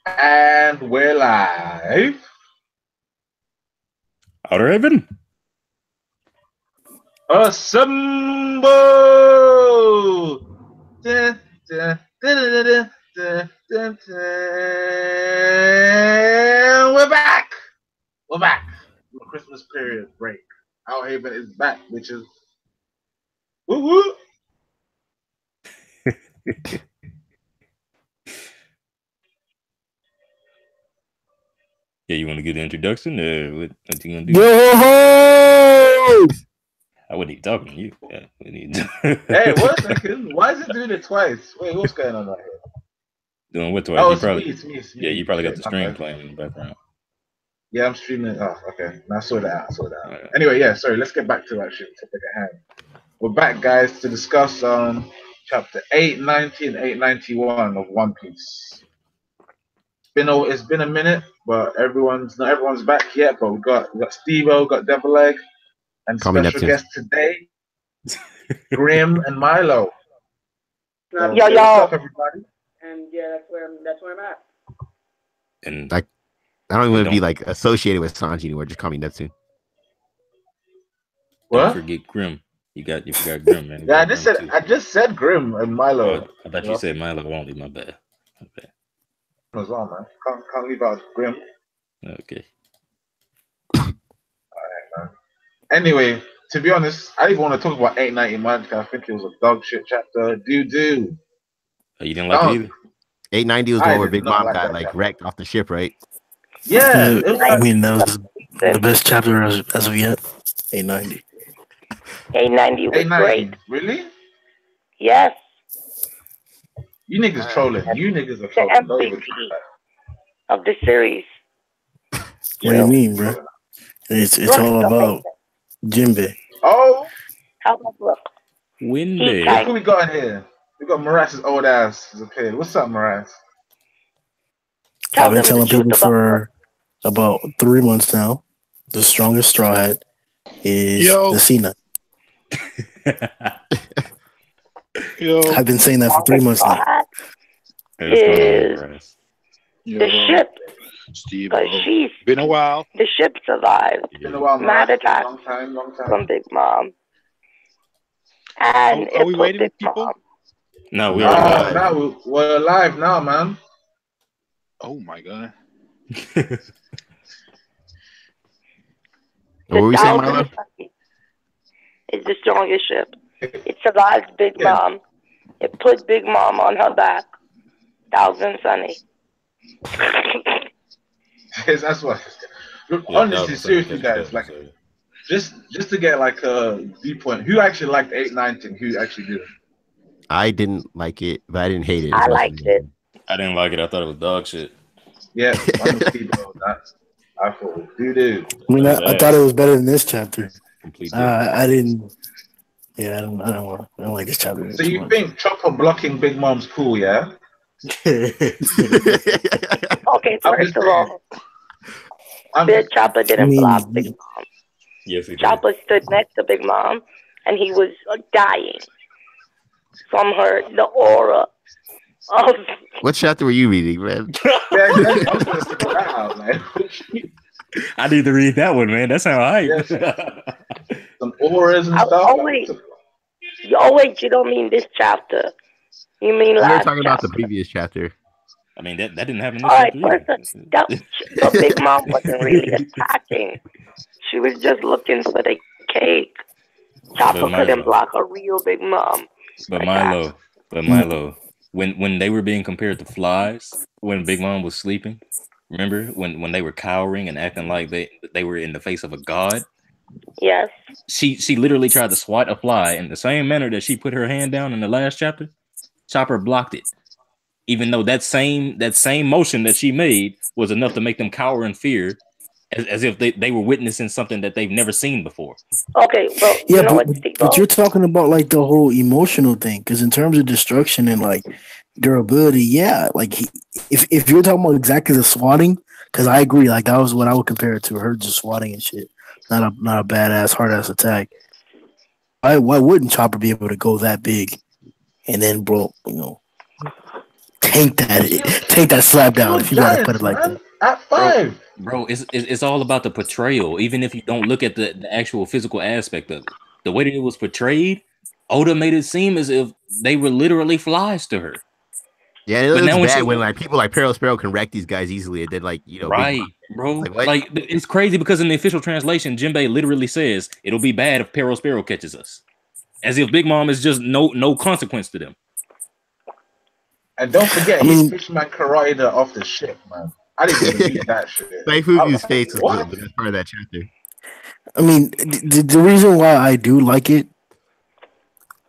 And we're live. Outer Haven. Assemble! Dun, dun, dun, dun, dun, dun, dun, dun. We're back! We're back from the Christmas period break. Outer Haven is back, bitches. Woo woo! Yeah, you want to get the introduction? What you gonna do? Yo! I wasn't even talking to you. Yeah, Hey, wait a second. Why is it doing it twice? Wait, what's going on right here? Doing what twice? Oh, You it's probably, me, it's me, it's me. yeah, you probably got Shit, the my stream bad. playing in the background. Yeah, I'm streaming. Oh, okay. Now I saw that out. Right. Anyway, yeah, sorry. Let's get back to that shit. Topic at hand. We're back, guys, to discuss chapter 890 and 891 of One Piece. It's been a minute, but not everyone's back yet. But we got Steve-O, got Devil Egg, and Call me special Neptune. guest today, Grim and Milo. So, Yo, what's up, everybody? And yeah, that's where I'm at. And Like, I don't even want to be like associated with Sanji anymore. Just call me Neptune. don't What? forget Grim. You forgot Grim, man. Yeah, I just said Grim and Milo. Oh, I thought you said Milo only. My bad. As well, man. Can't leave out Grim. Okay. Alright, man. Anyway, to be honest, I didn't want to talk about 891 because I think it was a dog shit chapter. Oh, you didn't like it either? 890 was the I one where did Big not Mom like got that like chapter. wrecked off the ship, right? Yeah, it was I like, mean, that was the best chapter as of yet. 890. 890 was 890. great. Really? Yes. You niggas trolling. You niggas are The trolling. Don't even MVP of the series. What do you mean, bro? It's all about Jinbei. Oh, How about look? Windy. look who we got in here. We got Maras's old ass has appeared. What's up, Maras? I've been them telling the truth people for about 3 months now. The strongest straw hat is the sea nut. I've been saying that for 3 months now. Is the ship. Steve, But she's been a while. the ship survived. Been a while, Mad Maras. attack Long time. from Big Mom. And Are we it put waiting, Big people? Mom. No, we are. Now we're alive now, man. Oh my god. What were we saying, Milo? Is the strongest ship. It survived Big Mom. It put Big Mom on her back. Thousand Sunny. That's what. Look, Yeah, honestly, that seriously, was guys, like just to get like a viewpoint, who actually liked 890 and who actually didn't? I didn't like it, but I didn't hate it. I liked it. I didn't like it. I thought it was dog shit. Yeah, I'm with Steve on that. I thought, dude. I mean, I thought it was better than this chapter. Complete I didn't. Yeah, I don't like this chapter. So you think Chopper blocking Big Mom's cool, yeah? Okay, I'm first just of all, saying. Chopper didn't block Big Mom. Yes, he did. Chopper stood next to Big Mom, and he was dying from the aura of. What chapter were you reading, man? Yeah, I'm gonna figure that out, man. I need to read that one, man. That sounds hype. Some auras and stuff. Oh wait, you don't mean this chapter. You mean We were last talking about the chapter. previous chapter. I mean, that didn't happen. All right, but Big Mom wasn't really attacking. She was just looking for the cake. Chopper couldn't block a real Big Mom. But Milo, when they were being compared to flies, when Big Mom was sleeping, remember when they were cowering and acting like they were in the face of a god? Yes. She literally tried to swat a fly in the same manner that she put her hand down in the last chapter. Chopper blocked it, even though that same motion that she made was enough to make them cower in fear, as if they were witnessing something that they've never seen before. Okay, well, yeah, you know but you're talking about like the whole emotional thing, because in terms of destruction and like durability, yeah, like if you're talking about exactly the swatting, because I agree, like that was what I would compare it to, her just swatting and shit, not a badass hard ass attack. Why wouldn't Chopper be able to go that big, and then bro, 10 tank that slap down if you gotta put it like that. At 5. Bro, it's all about the portrayal. Even if you don't look at the actual physical aspect of it, the way that it was portrayed, Oda made it seem as if they were literally flies to her. Yeah, it looks bad when like people like Peril Sparrow can wreck these guys easily, and then like right, bro. Like it's crazy because in the official translation, Jinbei literally says it'll be bad if Peril Sparrow catches us, as if Big Mom is just no consequence to them. And don't forget, he's Fishman karate off the ship, man. I didn't even read that shit. Like Fubu's face was good, but that's part of that chapter. I mean, the reason why I do like it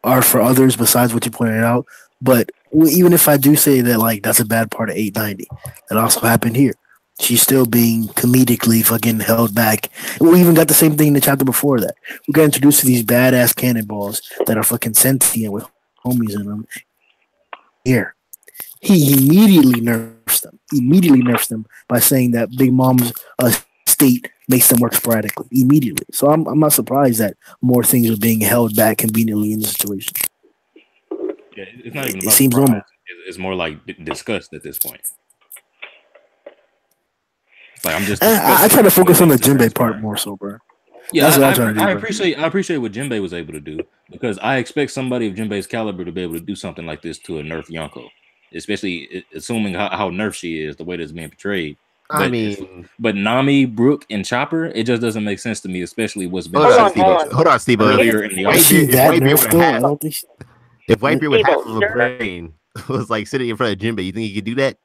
are for others besides what you pointed out. But even if I do say that, like, that's a bad part of 890, that also happened here. She's still being comedically fucking held back. We even got the same thing in the chapter before that. We got introduced to these badass cannonballs that are fucking sentient with homies in them. Here, he immediately nerfs them by saying that Big Mom's state makes them work sporadically immediately. So I'm not surprised that more things are being held back conveniently in the situation. Yeah, it's not even. It seems normal. It's more like disgust at this point. Like I'm just. I try to focus on the Jinbei part more so, bro. Yeah, I appreciate what Jinbei was able to do because I expect somebody of Jinbei's caliber to be able to do something like this to a nerf Yonko, especially assuming how nerf she is, the way that's being portrayed. But Nami, Brook, and Chopper, it just doesn't make sense to me, especially what's been hold on, Steve. Earlier in the if Whitebeard with half of a brain was like sitting in front of Jinbei, you think he could do that?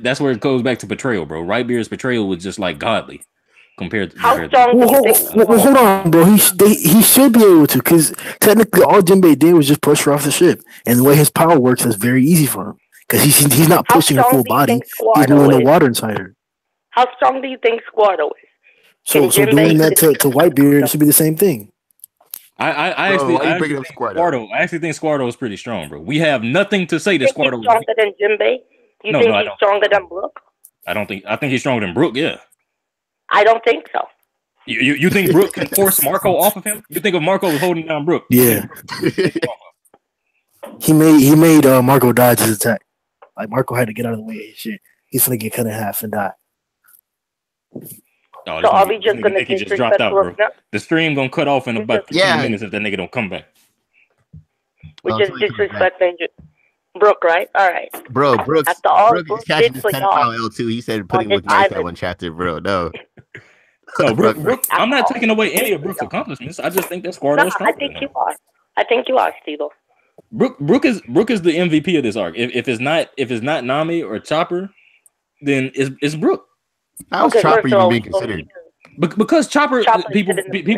That's where it goes back to portrayal, bro. Whitebeard's portrayal was just like godly compared to. Hold on, bro. He should be able to, because technically all Jinbei did was just push her off the ship, and the way his power works is very easy for him because he's not pushing her full body. He's doing the water inside her. How strong do you think Squirtle is? So doing that to Whitebeard should be the same thing. I actually think Squirtle is pretty strong, bro. We have nothing to say that Squirtle is stronger than Jinbei. You think he's stronger than Brook? I think he's stronger than Brook. Yeah. I don't think so. You think Brook can force Marco off of him? You think if Marco was holding down Brook? Yeah. he made Marco dodge his attack. Like Marco had to get out of the way. Shit, he's gonna get cut in half and die. So are we just gonna just dropped out, bro? The stream gonna cut off in about 15 minutes if that nigga don't come back. We just disrespecting Brook, right? All right, bro. Brook is catching this pedophile L2. He said putting with nice that one chapter, bro. No, Brook. I'm not taking away any of Brook's accomplishments. I just think that Squirtle is stronger. I think you are. I think you are, Steve. Brook is the MVP of this arc. If it's not Nami or Chopper, then it's Brook. How's Chopper even being considered? Because Chopper people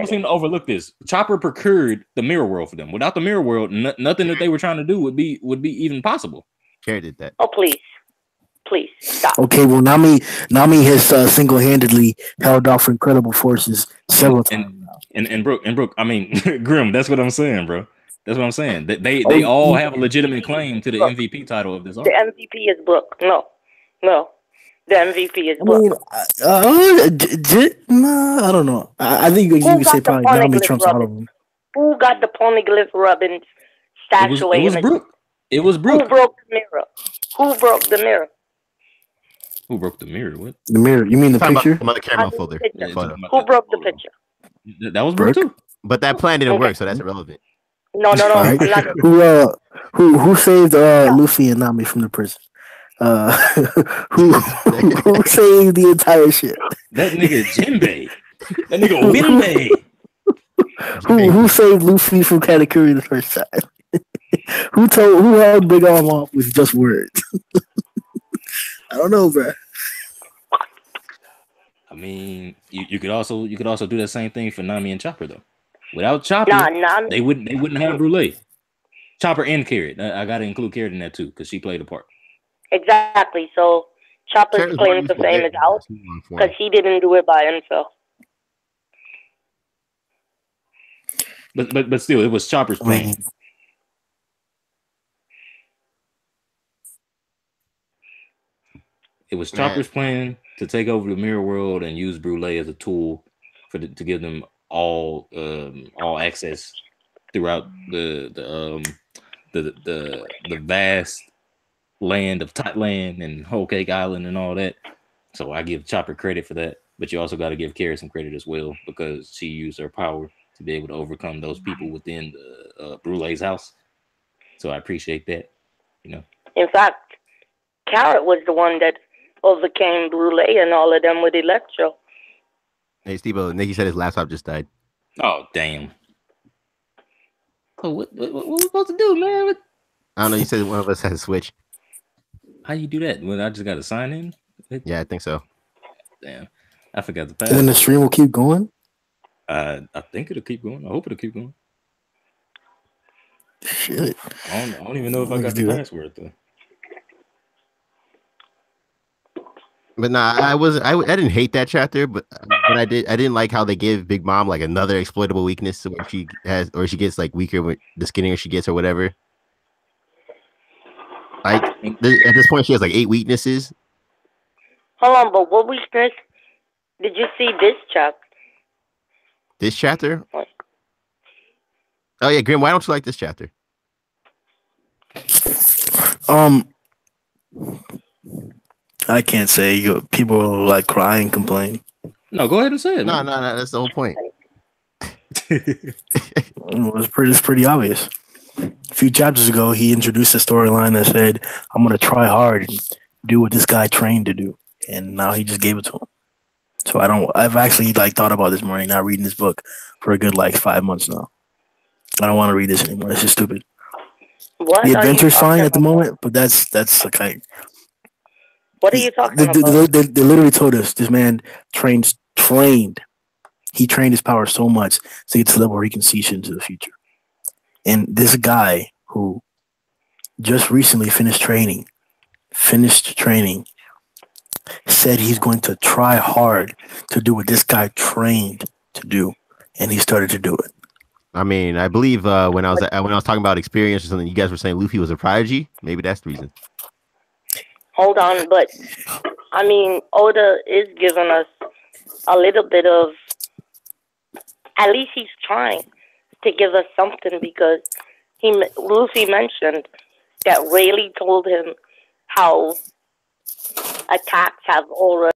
seem to overlook this. Chopper procured the mirror world for them. Without the mirror world, nothing that they were trying to do would be even possible. Kara did that. Oh please stop. Okay, well Nami has single-handedly held off incredible forces several times. And Brook, I mean Grim. That's what I'm saying, bro. That's what I'm saying. They all have a legitimate claim to the MVP title of this arc. The MVP is Brook. No. The MVP is Brook. I don't know. I think you could say probably Nami trumps all of them. Who got the poneglyph rubbing statue? It was Brook. It was Brook. Who broke the mirror? Who broke the mirror? Who broke the mirror? What? The mirror? You mean the picture? Mother caramel folder. Who broke the picture? That was Brook too. But that plan didn't work, so that's irrelevant. No. Right. Who saved Luffy and Nami from the prison? Who saved the entire shit? That nigga Jinbei. That nigga Winbei. Who saved Luffy from Katakuri the first time? who held Big Arm off with just words? I don't know, bro. I mean, you could also do that same thing for Nami and Chopper though. Without Chopper, they wouldn't have Brûlée. Chopper and Carrot. I gotta include Carrot in that too because she played a part. Exactly. So Chopper's claim to fame is out because he didn't do it by himself. But still, it was Chopper's plan. It was Chopper's plan to take over the mirror world and use Brûlée as a tool to give them all access throughout the the vast land of Totland and Whole Cake Island and all that. So I give Chopper credit for that, but you also got to give Carrie some credit as well because she used her power to be able to overcome those people within the Brulee's house. So I appreciate that. You know. In fact, Carrot was the one that overcame Brulee and all of them with Electro. Hey, Steve-O, Nikki said his laptop just died. Oh, damn. Oh, what we supposed to do, man? What? I don't know. You said one of us had a Switch. How you do that? When I just got to sign in? Yeah, I think so. Damn. I forgot the password. And then the stream will keep going? I think it'll keep going. I hope it'll keep going. Shit. I don't even know if I got the password, though. But nah, I didn't hate that chapter, but I didn't like how they give Big Mom like another exploitable weakness where she gets like weaker with the skinnier she gets or whatever. Like at this point, she has like 8 weaknesses. Hold on, but what weakness did you see this chapter? This chapter? Oh yeah, Grim. Why don't you like this chapter? I can't say. People will like cry and complain. No, go ahead and say it. No, that's the whole point. It's pretty obvious. A few chapters ago, he introduced a storyline that said, "I'm gonna try hard and do what this guy trained to do," and now he just gave it to him. So I've actually like thought about this morning, not reading this book for a good like 5 months now. I don't want to read this anymore. It's just stupid. What the adventure's fine at the moment, but that's like. What are you talking about? They literally told us this man trained. He trained his power so much to get to the level where he can see shit into the future. And this guy who just recently finished training, said he's going to try hard to do what this guy trained to do, and he started to do it. I mean, I believe when I was talking about experience or something, you guys were saying Luffy was a prodigy. Maybe that's the reason. Hold on, but I mean, Oda is giving us a little bit of. At least he's trying to give us something because Luffy mentioned that Rayleigh told him how attacks have already